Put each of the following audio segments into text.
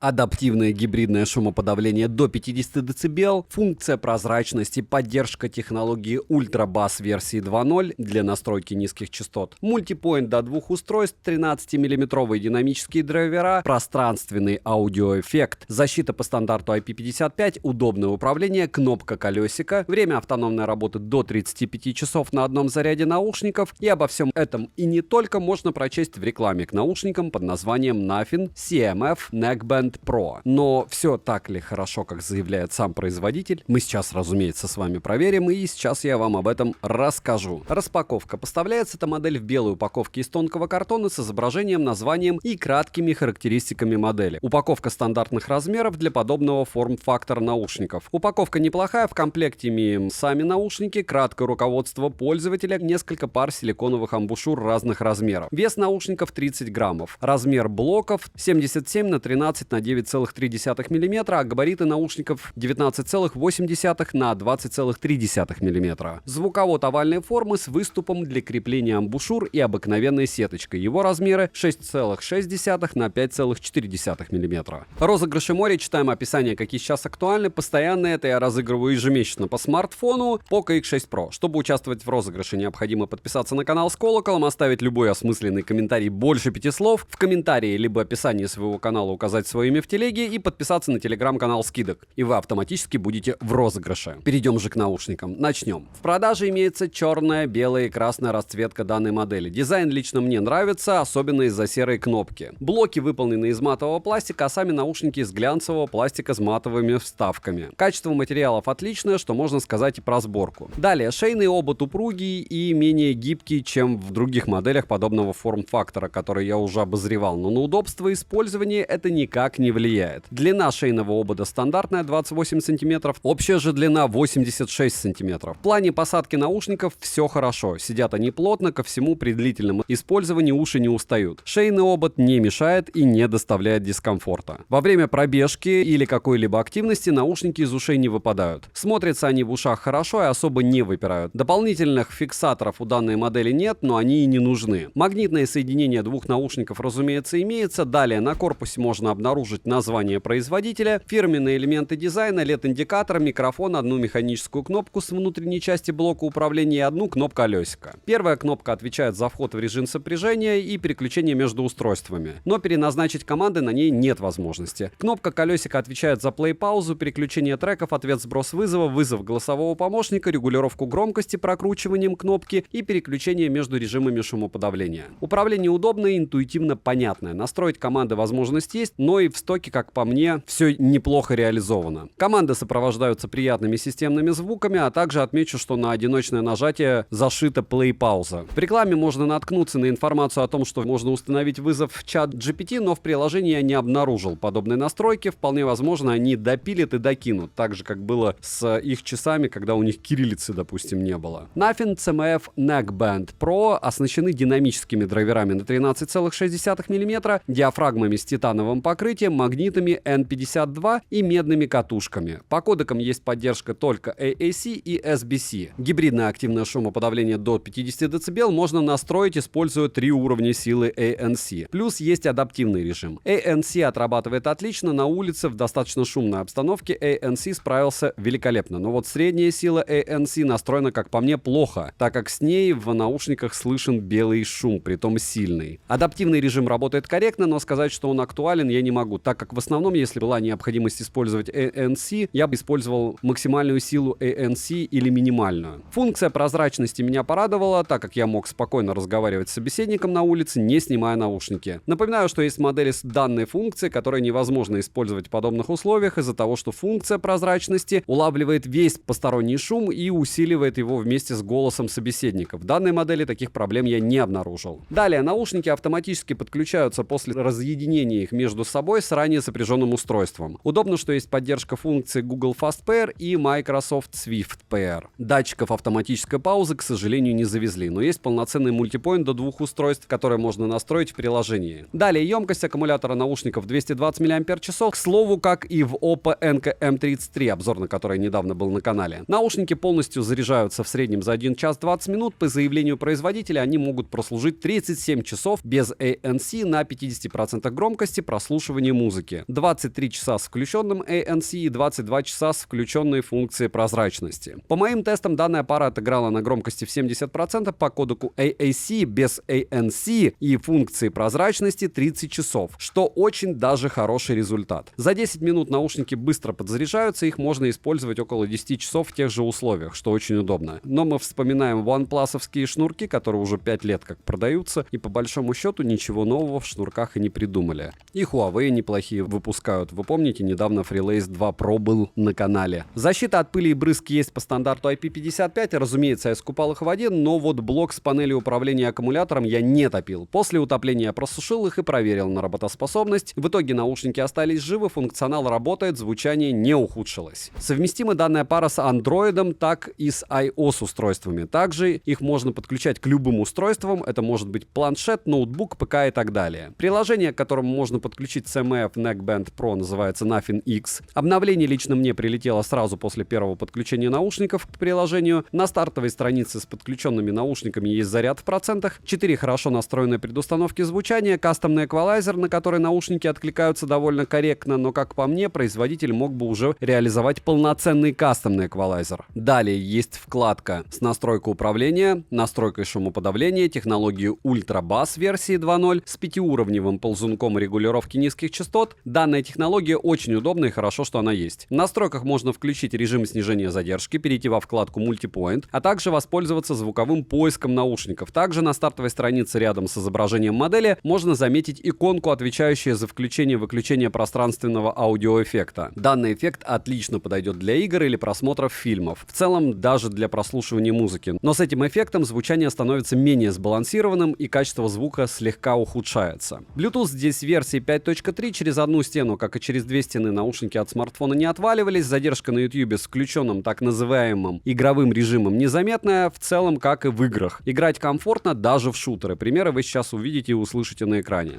Адаптивное гибридное шумоподавление до 50 дБ, функция прозрачности, поддержка технологии Ultra Bass версии 2.0 для настройки низких частот, мультипоинт до 2 устройств, 13-мм динамические драйвера, пространственный аудиоэффект, защита по стандарту IP55, удобное управление, кнопка колесика, время автономной работы до 35 часов на одном заряде наушников. И обо всем этом и не только можно прочесть в рекламе к наушникам под названием Nafin CMF Neckband Pro. Но все так ли хорошо, как заявляет сам производитель? Мы сейчас, разумеется, с вами проверим, и сейчас я вам об этом расскажу. Распаковка. Поставляется эта модель в белой упаковке из тонкого картона с изображением, названием и краткими характеристиками модели. Упаковка стандартных размеров для подобного форм-фактора наушников. Упаковка неплохая, в комплекте имеем сами наушники, краткое руководство пользователя, несколько пар силиконовых амбушюр разных размеров. Вес наушников 30 граммов. Размер блоков 77 на 13 на 9,3 мм, а габариты наушников 19,8 на 20,3 мм. Звуковод овальной формы с выступом для крепления амбушюр и обыкновенной сеточкой. Его размеры 6,6 на 5,4 мм. Розыгрыши море. Читаем описание, какие сейчас актуальны. Постоянно это я разыгрываю ежемесячно по смартфону Poco X6 Pro. Чтобы участвовать в розыгрыше, необходимо подписаться на канал с колоколом, оставить любой осмысленный комментарий больше 5 слов, в комментарии либо описании своего канала указать свое имя в телеге и подписаться на телеграм-канал скидок. И вы автоматически будете в розыгрыше. Перейдем же к наушникам. Начнем. В продаже имеется черная, белая и красная расцветка данной модели. Дизайн лично мне нравится, особенно из-за серой кнопки. Блоки выполнены из матового пластика, а сами наушники из глянцевого пластика с матовыми вставками. Качество материалов отличное, что можно сказать и про сборку. Далее, шейный обод упругий и менее гибкий, чем в других моделях подобного форм-фактора, который я уже обозревал, но на удобство использования это никак не влияет. Длина шейного обода стандартная 28 см, общая же длина 86 см. В плане посадки наушников все хорошо, сидят они плотно, ко всему при длительном использовании уши не устают. Шейный обод не мешает и не доставляет дискомфорта. Во время пробежки или какой-либо активности наушники из ушей не выпадают. Смотрятся они в ушах хорошо и особо не выпирают. Дополнительных фиксаторов у данной модели нет, но они и не нужны. Магнитное соединение двух наушников, разумеется, имеется. Далее на корпусе можно обнаружить название производителя, фирменные элементы дизайна, LED-индикатор, микрофон, одну механическую кнопку с внутренней части блока управления и одну кнопку колесика. Первая кнопка отвечает за вход в режим сопряжения и переключение между устройствами, но переназначить команды на ней нет возможности. Кнопка колесика отвечает за плей-паузу, переключение треков, ответ-сброс вызова, вызов голосового помощника, регулировку громкости прокручиванием кнопки и переключение между режимами шумоподавления. Управление удобное и интуитивно понятное. Настроить команды возможность есть, но и в стоке, как по мне, все неплохо реализовано. Команды сопровождаются приятными системными звуками, а также отмечу, что на одиночное нажатие зашита плей-пауза. В рекламе можно наткнуться на информацию о том, что можно установить вызов в чат GPT, но в приложении я не обнаружил подобной настройки. Вполне возможно, они допилят и докинут, так же, как было с их часами, когда у них кириллицы, допустим, не было. Nafin CMF Neckband Pro оснащены динамическими драйверами на 13,6 мм, диафрагмами с титановым покрытием, магнитами N52 и медными катушками. По кодекам есть поддержка только AAC и SBC. Гибридное активное шумоподавление до 50 дБ можно настроить, используя 3 уровня силы ANC. Плюс есть адаптивный режим. ANC отрабатывает отлично на улице в достаточно шумной обстановке. ANC справился великолепно, но вот средняя сила ANC настроена, как по мне, плохо, так как с ней в наушниках слышен белый шум, притом сильный. Адаптивный режим работает корректно, но сказать, что он актуален, я не могу, так как в основном, если была необходимость использовать ANC, я бы использовал максимальную силу ANC или минимальную. Функция прозрачности меня порадовала, так как я мог спокойно разговаривать с собеседником на улице, не снимая наушники. Напоминаю, что есть модели с данной функцией, которые невозможно использовать в подобных условиях из-за того, что функция прозрачности улавливает весь посторонний шум и усиливает его вместе с голосом собеседника. В данной модели таких проблем я не обнаружил. Далее, наушники автоматически подключаются после разъединения их между собой с ранее сопряженным устройством. Удобно, что есть поддержка функций Google Fast Pair и Microsoft Swift Pair. Датчиков автоматической паузы, к сожалению, не завезли, но есть полноценный мультипоинт до 2 устройств, которые можно настроить в приложении. Далее, емкость аккумулятора наушников 220 мАч, к слову, как и в Oppo Enco M33, обзор на который недавно был на канале. Наушники полностью заряжаются в среднем за 1 час 20 минут. По заявлению производителя, они могут прослужить 37 часов без ANC на 50% громкости прослушивания прослушивания музыки, 23 часа с включенным ANC и 22 часа с включенной функцией прозрачности. По моим тестам, данная пара отыграла на громкости в 70% по кодеку AAC без ANC и функции прозрачности 30 часов, что очень даже хороший результат. За 10 минут наушники быстро подзаряжаются, их можно использовать около 10 часов в тех же условиях, что очень удобно. Но мы вспоминаем OnePlus-овские шнурки, которые уже 5 лет как продаются, и по большому счету ничего нового в шнурках и не придумали. И Huawei неплохие выпускают. Вы помните, недавно FreeLace 2 Pro был на канале. Защита от пыли и брызг есть по стандарту IP55, и, разумеется, я искупал их в воде, но вот блок с панелью управления аккумулятором я не топил. После утопления я просушил их и проверил на работоспособность. В итоге наушники остались живы, функционал работает, звучание не ухудшилось. Совместима данная пара с Android, так и с iOS устройствами. Также их можно подключать к любым устройствам, это может быть планшет, ноутбук, ПК и так далее. Приложение, к которому можно подключить CMF Neckband Pro, называется Nothing X. Обновление лично мне прилетело сразу после первого подключения наушников к приложению. На стартовой странице с подключенными наушниками есть заряд в процентах, 4 хорошо настроенные предустановки звучания, кастомный эквалайзер, на который наушники откликаются довольно корректно, но, как по мне, производитель мог бы уже реализовать полноценный кастомный эквалайзер. Далее есть вкладка с настройкой управления, настройкой шумоподавления, технологией Ultra Bass версии 2.0 с 5-уровневым ползунком регулировки низких частот. Данная технология очень удобна и хорошо, что она есть. В настройках можно включить режим снижения задержки, перейти во вкладку Multipoint, а также воспользоваться звуковым поиском наушников. Также на стартовой странице рядом с изображением модели можно заметить иконку, отвечающую за включение-выключение пространственного аудиоэффекта. Данный эффект отлично подойдет для игр или просмотров фильмов. В целом, даже для прослушивания музыки. Но с этим эффектом звучание становится менее сбалансированным и качество звука слегка ухудшается. Bluetooth здесь в версии 5.3, через одну стену, как и через две стены, наушники от смартфона не отваливались. Задержка на YouTube с включенным так называемым игровым режимом незаметная, в целом, как и в играх. Играть комфортно даже в шутеры. Примеры вы сейчас увидите и услышите на экране.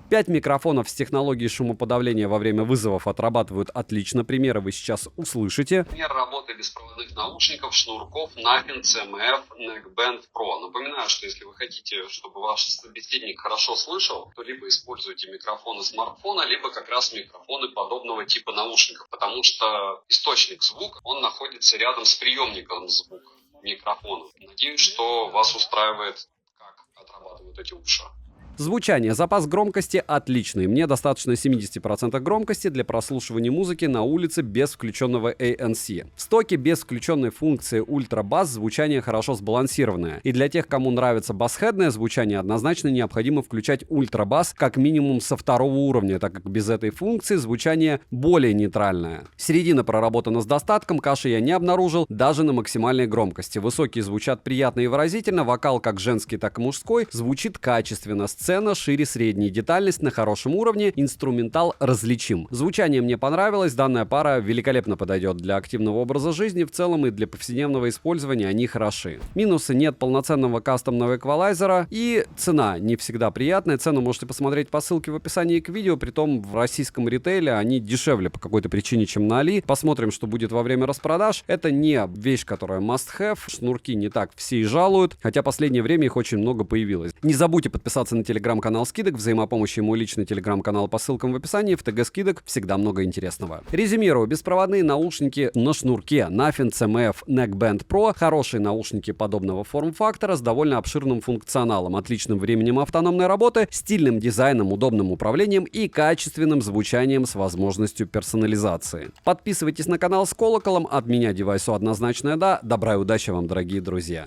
Пять микрофонов с технологией шумоподавления во время вызовов отрабатывают отлично. Примеры вы сейчас услышите. Пример работы беспроводных наушников, шнурков Nothing CMF Neckband Pro. Напоминаю, что если вы хотите, чтобы ваш собеседник хорошо слышал, то либо используйте микрофоны смартфона, либо как раз микрофоны подобного типа наушников, потому что источник звука, он находится рядом с приемником звука микрофона. Надеюсь, что вас устраивает, как отрабатывают эти уши. Звучание. Запас громкости отличный. Мне достаточно 70% громкости для прослушивания музыки на улице без включенного ANC. В стоке без включенной функции Ultra Bass звучание хорошо сбалансированное. И для тех, кому нравится басхедное звучание, однозначно необходимо включать Ultra Bass как минимум со второго уровня, так как без этой функции звучание более нейтральное. Середина проработана с достатком, каши я не обнаружил даже на максимальной громкости. Высокие звучат приятно и выразительно, вокал как женский, так и мужской звучит качественно. Сцена шире средней, детальность на хорошем уровне, инструментал различим. Звучание мне понравилось, данная пара великолепно подойдет для активного образа жизни, в целом и для повседневного использования они хороши. Минусы: нет полноценного кастомного эквалайзера и цена не всегда приятная. Цену можете посмотреть по ссылке в описании к видео, притом в российском ритейле они дешевле по какой-то причине, чем на Али. Посмотрим, что будет во время распродаж. Это не вещь, которая must have, шнурки не так все и жалуют, хотя последнее время их очень много появилось. Не забудьте подписаться на телеграм-канал Скидок, взаимопомощи и мой личный телеграм-канал по ссылкам в описании. В ТГ Скидок всегда много интересного. Резюмирую: беспроводные наушники на шнурке Nothing CMF Neckband Pro, хорошие наушники подобного форм-фактора с довольно обширным функционалом, отличным временем автономной работы, стильным дизайном, удобным управлением и качественным звучанием с возможностью персонализации. Подписывайтесь на канал с колоколом, от меня девайсу однозначное да. Добра и удачи вам, дорогие друзья.